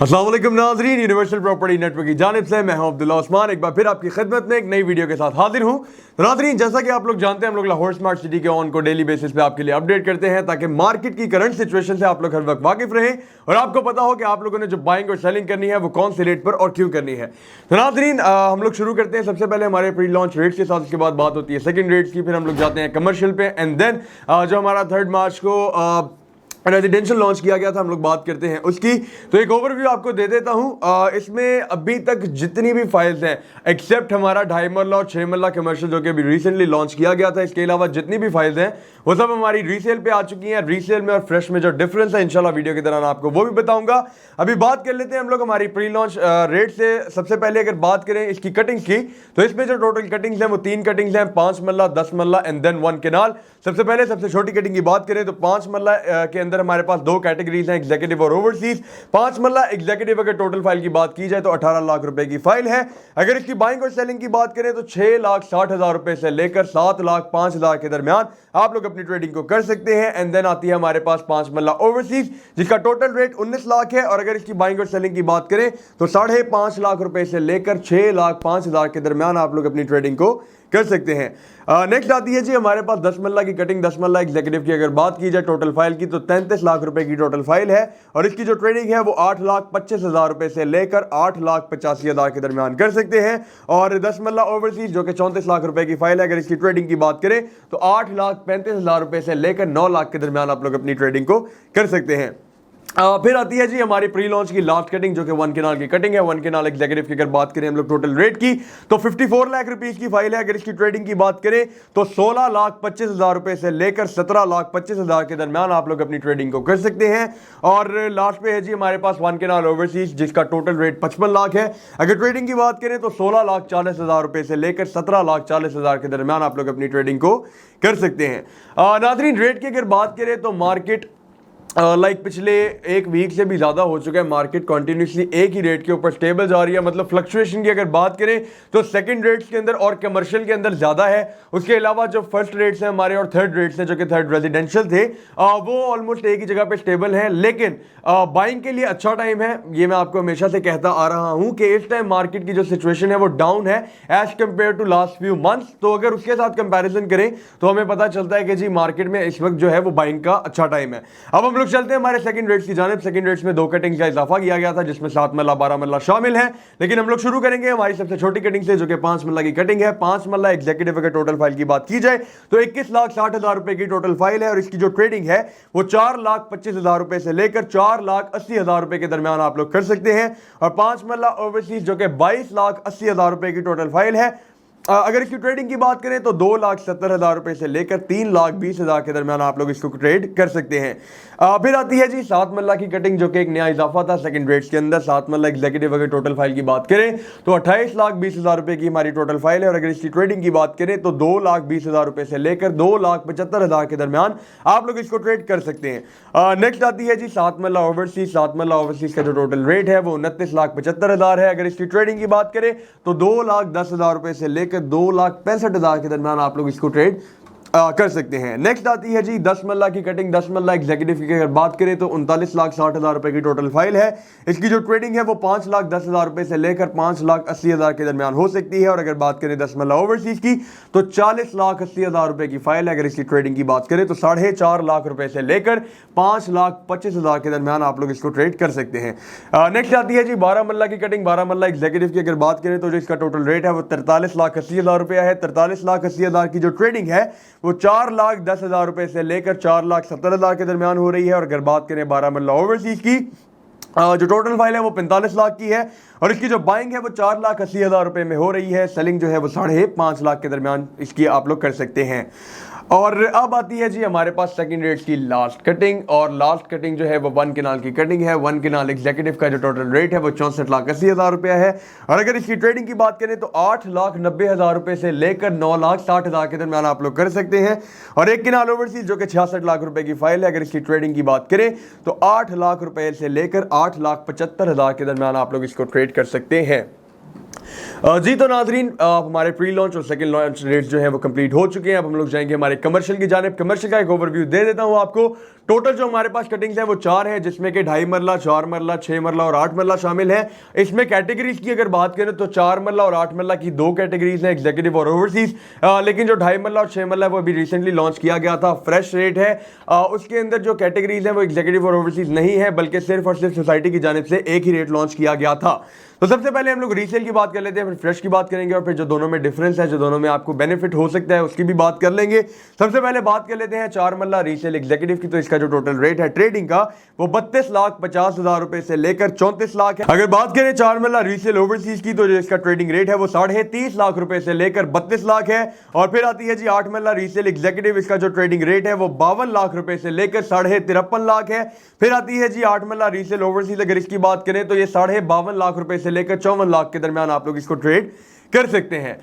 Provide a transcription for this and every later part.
अस्सलाम वालेकुम नाज़रीन, यूनिवर्सल प्रॉपर्टी नेटवर्क की जानिब से मैं हूं अब्दुल्ला उस्मान एक बार फिर आपकी खिदमत में एक नई वीडियो के साथ हाजिर हूं। तो नाज़रीन, जैसा कि आप लोग जानते हैं, हम लोग लाहौर स्मार्ट सिटी के ऑन को डेली बेसिस पे आपके लिए अपडेट करते हैं ताकि मार्केट की करंट सिचुएशन से आप लोग हर वक्त वाकिफ रहें और आपको पता हो कि आप लोगों ने जो बाइंग और सेलिंग करनी है वो कौन से रेट पर और क्यों करनी है। तो नाज़रीन, हम लोग शुरू करते हैं सबसे पहले हमारे प्री लॉन्च रेट्स के साथ, उसके बाद बात होती है सेकंड रेट्स की, फिर हम लोग जाते हैं कमर्शियल पे एंड देन जो हमारा 3 मार्च को रेजिडेंशियल लॉन्च किया गया था हम लोग बात करते हैं उसकी। तो एक ओवरव्यू आपको दे देता हूं। इसमें अभी तक जितनी भी फाइल्स हैं एक्सेप्ट हमारा 2.5 मरला और 6 मरला कमर्शियल जो कि अभी रिसेंटली लॉन्च किया गया था, इसके अलावा जितनी भी फाइल्स हैं वो सब हमारी रीसेल पे आ चुकी हैं। रीसेल में और फ्रेश में जो डिफरेंस है इंशाल्लाह वीडियो के दौरान आपको वो भी बताऊंगा। अभी बात कर लेते हैं हम लोग हमारी प्री लॉन्च रेट से। सबसे पहले अगर बात करें इसकी कटिंग्स की, तो इसमें जो टोटल कटिंग्स हैं वो 3 कटिंग्स हैं, 5 मरला, 10 मरला एंड देन 1 केनाल। सबसे पहले सबसे छोटी कटिंग की बात करें तो 5 मरला के अंदर हमारे पास 2 कैटेगरीज हैं, एग्जीक्यूटिव और ओवरसीज। 5 मरला एग्जीक्यूटिव अगर टोटल फाइल की बात की जाए तो 18 लाख रुपए की फाइल है। अगर इसकी बाइंग और सेलिंग की बात करें तो 6,60,000 रुपए से लेकर 7,05,000 के दरमियान आप लोग अपनी ट्रेडिंग को कर सकते हैं। एंड देन आती है हमारे पास 5 मरला ओवरसीज जिसका टोटल रेट 19 लाख है। और अगर इसकी बाइंग और सेलिंग की बात करें तो 5.5 लाख रुपए से लेकर 6,05,000 के दरमियान आप लोग अपनी ट्रेडिंग को कर सकते हैं। नेक्स्ट आती है जी हमारे पास 10 मरला की कटिंग। 10 मरला एग्जीक्यूटिव की अगर बात की जाए टोटल फाइल की तो 33 लाख रुपए की टोटल फाइल है और इसकी जो ट्रेडिंग है वो 8,25,000 रुपए से लेकर 8,85,000 के दरमियान कर सकते हैं। और 10 मरला ओवरसीज जो कि 34 लाख रुपए की फाइल है, अगर इसकी ट्रेडिंग की बात करें तो 8,35,000 रुपए से लेकर 9 लाख के दरमियान आप लोग अपनी ट्रेडिंग को कर सकते हैं। फिर आती है जी हमारी प्री लॉन्च की लास्ट कटिंग जो कि 1 केनाल की कटिंग है। 1 केनाल एग्जीक्यूटिव की अगर बात करें हम लोग टोटल रेट की तो 54 लाख रुपीस की फाइल है। अगर इसकी ट्रेडिंग की बात करें तो 16,25,000 रुपए से लेकर 17,25,000 के दरमियान आप लोग अपनी ट्रेडिंग को कर सकते हैं। और लास्ट पे है जी हमारे पास 1 केनाल ओवरसीज जिसका टोटल रेट 55 लाख है। अगर ट्रेडिंग की बात करें तो 16,40,000 रुपए से लेकर 17,40,000 के दरमियान आप लोग अपनी ट्रेडिंग को कर सकते हैं। नाज़रीन, रेट की अगर बात करें तो मार्केट पिछले एक वीक से भी ज़्यादा हो चुका है। मार्केट कंटिन्यूसली एक ही रेट के ऊपर स्टेबल जा रही है। मतलब फ्लक्चुएशन की अगर बात करें तो सेकंड रेट्स के अंदर और कमर्शियल के अंदर ज़्यादा है। उसके अलावा जो फर्स्ट रेट्स हैं हमारे और थर्ड रेट्स हैं जो कि थर्ड रेजिडेंशियल थे वो ऑलमोस्ट एक ही जगह पे स्टेबल है। लेकिन बाइंग के लिए अच्छा टाइम है, ये मैं आपको हमेशा से कहता आ रहा हूँ कि इस टाइम मार्केट की जो सिचुएशन है वो डाउन है as compare to last few months. तो अगर उसके साथ कंपेरिजन करें तो हमें पता चलता है कि जी मार्केट में इस वक्त जो है वो बाइंग का अच्छा टाइम है। अब हम लोग चलते हैं हमारे सेकंड रेट्स की जानिब। सेकंड रेट्स में 2 कटिंग का इजाफा किया गया था जिसमें 7 मरला 12 मरला शामिल है। लेकिन हम लोग शुरू करेंगे हमारी सबसे छोटी कटिंग से जो कि 5 मरला की कटिंग है। 5 मरला एग्जीक्यूटिव के टोटल फाइल की बात की जाए तो 21,60,000 रुपए की टोटल फाइल है और इसकी जो ट्रेडिंग है वो 4,25,000 रुपए से लेकर 4,80,000 रुपए के दरमियान आप लोग कर सकते हैं। और 5 मरला ओवरसीज जो कि 22,80,000 रुपए की टोटल फाइल है, अगर इसकी ट्रेडिंग की बात करें तो 2,70,000 रुपए से लेकर 3,20,000 के दरमियान आप लोग इसको ट्रेड कर सकते हैं। फिर आती है जी 7 मरला की कटिंग जो कि एक नया इजाफा था सेकंड रेट्स के अंदर। 7 मरला एग्जीक्यूटिव अगर टोटल फाइल की बात करें तो 28,20,000 रुपए की हमारी टोटल फाइल है और अगर इसकी ट्रेडिंग की बात करें तो 2,20,000 रुपए से लेकर 2,75,000 के दरमियान आप लोग इसको ट्रेड कर सकते हैं। नेक्स्ट आती है जी 7 मरला ओवरसीज। 7 मरला ओवरसीज का जो टोटल रेट है वो 29,75,000 है। अगर इसकी ट्रेडिंग की बात करें तो 2,10,000 रुपए से लेकर 2,65,000 के दरमियान आप लोग इसको ट्रेड कर सकते हैं। नेक्स्ट आती है जी 10 मरला की कटिंग। 10 मरला एग्जीक्यूटिव की अगर बात करें तो 39,60,000 रुपए की टोटल फाइल है। इसकी जो ट्रेडिंग है वो 5,10,000 रुपए से लेकर 5,80,000 के दरमियान हो सकती है। और अगर बात करें 10 मरला ओवरसीज की तो 40,80,000 रुपए की फाइल है। अगर इसकी ट्रेडिंग की बात करें तो 4.5 लाख रुपए से लेकर 5,25,000 के दरमियान आप लोग इसको ट्रेड कर सकते हैं। नेक्स्ट आती है जी 12 मरला की कटिंग। 12 मरला एग्जीक्यूटिव की अगर बात करें तो जो इसका टोटल रेट है वो 43,80,000 रुपया है। 43,80,000 की जो ट्रेडिंग है वो 4,10,000 रुपए से लेकर 4,70,000 के दरमियान हो रही है। और अगर बात करें 12 मरला ओवरसीज की जो टोटल फाइल है वो 45 लाख की है और इसकी जो बाइंग है वो 4,80,000 रुपए में हो रही है। सेलिंग जो है वो 5.5 लाख के दरमियान इसकी आप लोग कर सकते हैं। और अब आती है जी हमारे पास सेकंड रेट्स की लास्ट कटिंग। और लास्ट कटिंग जो है वो 1 केनाल की कटिंग है। 1 केनाल एग्जीक्यूटिव का जो टोटल रेट है वो 64,80,000 रुपया है। और अगर इसकी ट्रेडिंग की बात करें तो 8,90,000 रुपए से लेकर 9,60,000 के दरमियान आप लोग कर सकते हैं। और 1 केनाल ओवरसीज जो कि 66 लाख रुपए की फाइल है, अगर इसकी ट्रेडिंग की बात करें तो 8 लाख रुपए से लेकर 8,75,000 के दरमियान आप लोग इसको ट्रेड कर सकते हैं। जी तो नाजरीन, हमारे प्री लॉन्च और सेकंड लॉन्च रेट्स जो है वो कंप्लीट हो चुके हैं। अब हम लोग जाएंगे हमारे कमर्शियल की जानिब। कमर्शियल का एक ओवरव्यू दे देता हूं आपको। टोटल जो हमारे पास कटिंग्स है वो 4 है, जिसमें कि 2.5 मरला, 4 मरला, 6 मरला और 8 मरला शामिल है। इसमें कैटेगरीज की अगर बात करें तो 4 मरला और 8 मरला की 2 कैटेगरीज हैं, एग्जीक्यूटिव और ओवरसीज। लेकिन जो 2.5 मरला और 6 मरला है वो अभी रिसेंटली लॉन्च किया गया था, फ्रेश रेट है। उसके अंदर जो कैटेगरीज है वो एग्जीक्यूटिव और ओवरसीज नहीं है, बल्कि सिर्फ और सिर्फ सोसाइटी की जानिब से एक ही रेट लॉन्च किया गया था। तो सबसे पहले हम लोग रीसेल की बात कर लेते हैं, फिर फ्रेश की बात करेंगे और फिर जो दोनों में डिफरेंस है, जो दोनों में आपको बेनिफिट हो सकता है, उसकी भी बात कर लेंगे। सबसे पहले बात कर लेते हैं 4 मरला रीसेल एग्जीक्यूटिव की। तो इसका जो टोटल रेट है ट्रेडिंग का वो 32,50,000 रुपए से लेकर 34 लाख है। अगर बात करें 4 मरला रीसेल ओवरसीज की, तो जो इसका ट्रेडिंग रेट है वो 30.5 लाख रुपए से लेकर 32 लाख है। और फिर आती है जी 8 मरला रीसेल एग्जीक्यूटिव। इसका जो ट्रेडिंग रेट है वो 52 लाख रुपए से लेकर 53.5 लाख है। फिर आती है जी 8 मरला रीसेल ओवरसीज। अगर इसकी बात करें तो ये 52.5 लाख रुपए से लेकर 54 लाख के दरमियान आप लोग इसको ट्रेड कर सकते हैं।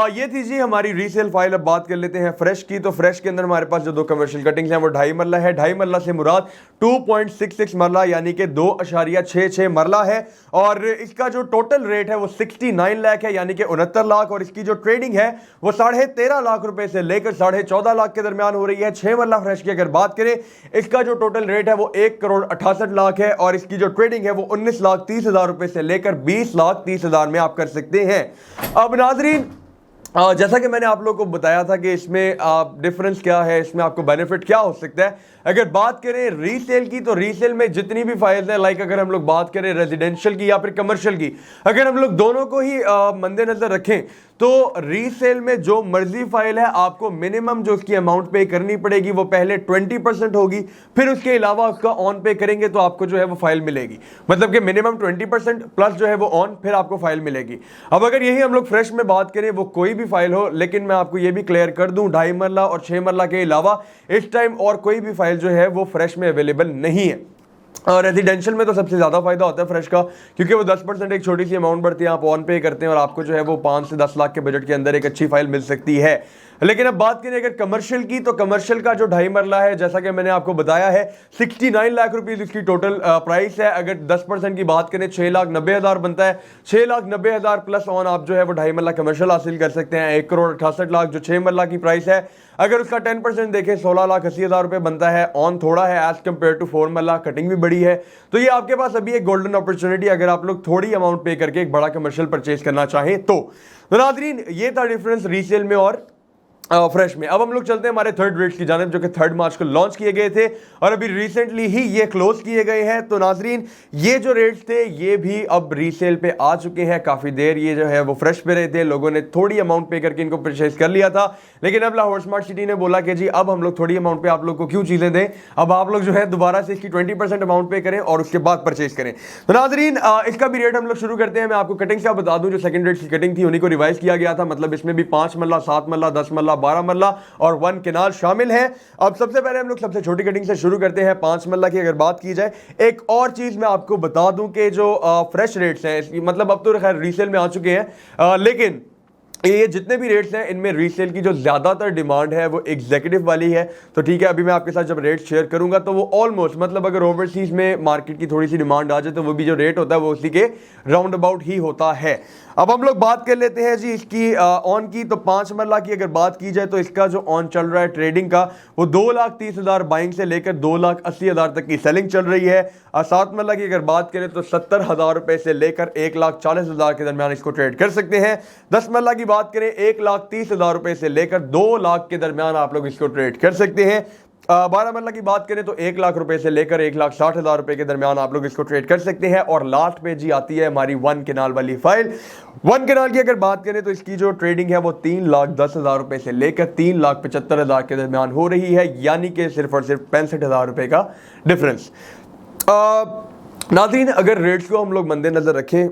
ये थी जी हमारी रीसेल फाइल। अब बात कर लेते हैं फ्रेश की। तो फ्रेश के अंदर हमारे पास जो 2 कमर्शियल कटिंग्स हैं वो 2.5 मरला है। 2.5 मरला से मुराद 2.66 मरला यानी कि 2.66 मरला है। और इसका जो टोटल रेट है वो 69 लाख है यानी कि 69 लाख। और इसकी जो ट्रेडिंग है वो 13.5 लाख रुपए से लेकर 14.5 लाख के दरमियान हो रही है। 6 मरला फ्रेश की अगर बात करें, इसका जो टोटल रेट है वो 1,68,00,000 है। और इसकी जो ट्रेडिंग है वो 19,30,000 रुपए से लेकर 20,30,000 में आप कर सकते हैं। अब नाजरीन, जैसा कि मैंने आप लोगों को बताया था कि इसमें डिफरेंस क्या है, इसमें आपको बेनिफिट क्या हो सकता है। अगर बात करें रीसेल की, तो रीसेल में जितनी भी फाइल्स हैं, लाइक अगर हम लोग बात करें रेजिडेंशियल की या फिर कमर्शियल की, अगर हम लोग दोनों को ही मद्देनजर रखें तो रीसेल में जो मर्जी फाइल है आपको मिनिमम जो उसकी अमाउंट पे करनी पड़ेगी वो पहले 20% होगी, फिर उसके अलावा उसका ऑन पे करेंगे तो आपको जो है वो फाइल मिलेगी। मतलब कि मिनिमम 20% प्लस जो है वो ऑन, फिर आपको फाइल मिलेगी। अब अगर यही हम लोग फ्रेश में बात करें, वो कोई भी फाइल हो, लेकिन मैं आपको ये भी क्लियर कर दूं 2.5 मरला और 6 मरला के अलावा इस टाइम और कोई भी फाइल जो है वो फ्रेश में अवेलेबल नहीं है। और रेजिडेंशियल में तो सबसे ज़्यादा फायदा होता है फ्रेश का, क्योंकि वो 10% एक छोटी सी अमाउंट बढ़ती है, आप ऑन पे करते हैं और आपको जो है वो 5 से 10 लाख के बजट के अंदर एक अच्छी फाइल मिल सकती है। लेकिन अब बात करें अगर कमर्शियल की, तो कमर्शियल का जो 2.5 मरला है, जैसा कि मैंने आपको बताया है, 69 लाख रुपीस इसकी टोटल प्राइस है। अगर 10% की बात करें 6,90,000 बनता है। 6,90,000 प्लस ऑन आप जो है वो 2.5 मरला कमर्शियल हासिल कर सकते हैं। 1,68,00,000 जो 6 मरला की प्राइस है, अगर उसका 10% देखें 16,80,000 रुपए बनता है। ऑन थोड़ा है एज कंपेयर टू 4 मरला, कटिंग भी बड़ी है। तो ये आपके पास अभी एक गोल्डन अपॉर्चुनिटी, अगर आप लोग थोड़ी अमाउंट पे करके एक बड़ा कमर्शियल परचेज करना चाहें तो नाज़रीन, ये था डिफरेंस रीसेल में और फ्रेश में। अब हम लोग चलते हैं हमारे थर्ड रेट्स की जानिब, जो कि 3 मार्च को लॉन्च किए गए थे और अभी रिसेंटली ही ये क्लोज किए गए हैं। तो नाजरीन, ये जो रेट्स थे ये भी अब रीसेल पे आ चुके हैं। काफ़ी देर ये जो है वो फ्रेश पे रहे थे, लोगों ने थोड़ी अमाउंट पे करके इनको परचेज कर लिया था। लेकिन अब लाहौर स्मार्ट सिटी ने बोला कि जी अब हम लोग थोड़ी अमाउंट पे आप लोग को क्यों चीज़ें दें, अब आप लोग जो है दोबारा से इसकी 20% अमाउंट पे करें और उसके बाद परचेज करें। तो नाजरीन, इसका भी रेट हम लोग शुरू करते हैं। मैं आपको कटिंग का बता दूं, जो सेकंड रेट की कटिंग थी उन्हीं को रिवाइज किया गया था। मतलब इसमें भी 5 मरला, 7 मरला, 10 मरला, 12 मरला और 1 केनाल शामिल है। अब सबसे पहले हम लोग सबसे छोटी कटिंग से शुरू करते हैं। 5 मरला की अगर बात की जाए, एक और चीज मैं आपको बता दूं कि जो फ्रेश रेट्स हैं, मतलब अब तो खैर रीसेल में आ चुके हैं, लेकिन ये जितने भी रेट्स हैं इनमें रीसेल की जो ज़्यादातर डिमांड है वो एग्जीक्यूटिव वाली है। तो ठीक है, अभी मैं आपके साथ जब रेट शेयर करूंगा तो वो ऑलमोस्ट, मतलब अगर ओवरसीज में मार्केट की थोड़ी सी डिमांड आ जाए तो वो भी जो रेट होता है वो उसी के राउंड अबाउट ही होता है। अब हम लोग बात कर लेते हैं जी इसकी ऑन की। तो 5 मरला की अगर बात की जाए तो इसका जो ऑन चल रहा है ट्रेडिंग का वो 2,30,000 बाइंग से लेकर 2,80,000 तक की सेलिंग चल रही है। 7 मरला की अगर बात करें तो 70,000 रुपए से लेकर 1,40,000 के दरमियान इसको ट्रेड कर सकते हैं। 10 मरला की बात करें 1,30,000 रुपए से लेकर 2 लाख के दरमियान आप लोग इसको ट्रेड कर सकते हैं। 12 मरला की बात करें तो 1 लाख रुपए से लेकर 1,60,000 रुपए के दरमियान आप लोग इसको ट्रेड कर सकते हैं। और लास्ट पे जी आती है हमारी 1 केनाल वाली फाइल। 1 केनाल की अगर बात करें तो इसकी जो ट्रेडिंग है वो 3,10,000 रुपए से लेकर 3,75,000 के दरमियान हो रही है, यानी कि सिर्फ और सिर्फ 65,000 रुपए का डिफरेंस। नाज़रीन, अगर रेट्स को हम लोग मद्देनजर रखें,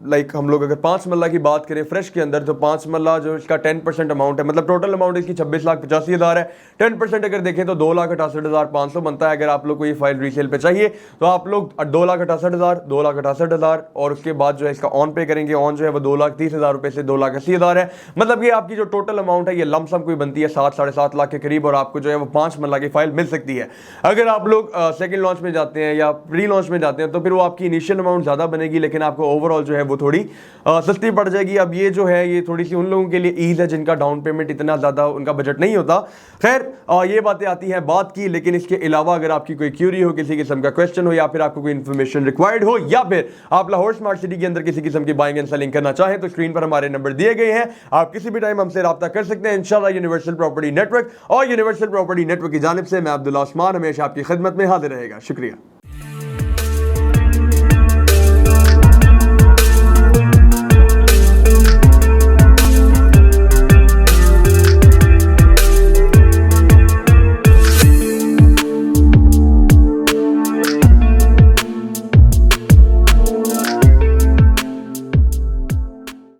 लाइक हम लोग अगर 5 मरला की बात करें फ्रेश के अंदर, तो 5 मरला जो इसका 10% अमाउंट है, मतलब टोटल अमाउंट इसकी 26,85,000 है। 10% अगर देखें तो 2,68,500 बनता है। अगर आप लोग को ये फाइल रीसेल पे चाहिए तो आप लोग 2,68,000, 2,68,000 और उसके बाद जो है इसका ऑन पे करेंगे। ऑन जो है वो 2,30,000 रुपए से 2,80,000 है। मतलब ये आपकी जो टोटल अमाउंट है ये लमसम कोई बनती है 7 साढ़े 7 लाख के करीब, और आपको जो है वो 5 मरला की फाइल मिल सकती है। अगर आप लोग सेकेंड लॉन्च में जाते हैं या प्री लॉन्च में जाते चाहते हैं तो फिर वो आपकी इनिशियल अमाउंट ज़्यादा बनेगी, लेकिन आपको ओवरऑल जो है वो थोड़ी सस्ती पड़ जाएगी। अब ये जो है ये थोड़ी सी उन लोगों के लिए ईज है जिनका डाउन पेमेंट इतना ज़्यादा उनका बजट नहीं होता। खैर ये बातें आती हैं बात की, लेकिन इसके अलावा अगर आपकी कोई क्यूरी हो, किसी किस्म का क्वेश्चन हो, या फिर आपको कोई इन्फॉर्मेशन रिक्वायर्ड हो, या फिर आप लाहौर स्मार्ट सिटी के अंदर किसी किस्म की बाइंग एंड सेलिंग करना चाहें तो स्क्रीन पर हमारे नंबर दिए गए हैं, आप किसी भी टाइम हमसे राब्ता कर सकते हैं इंशाल्लाह। यूनिवर्सल प्रॉपर्टी नेटवर्क और यूनिवर्सल प्रॉपर्टी नेटवर्क की जानिब से मैं अब्दुल्ला उस्मान हमेशा आपकी खिदमत में हाजिर रहेगा। शुक्रिया।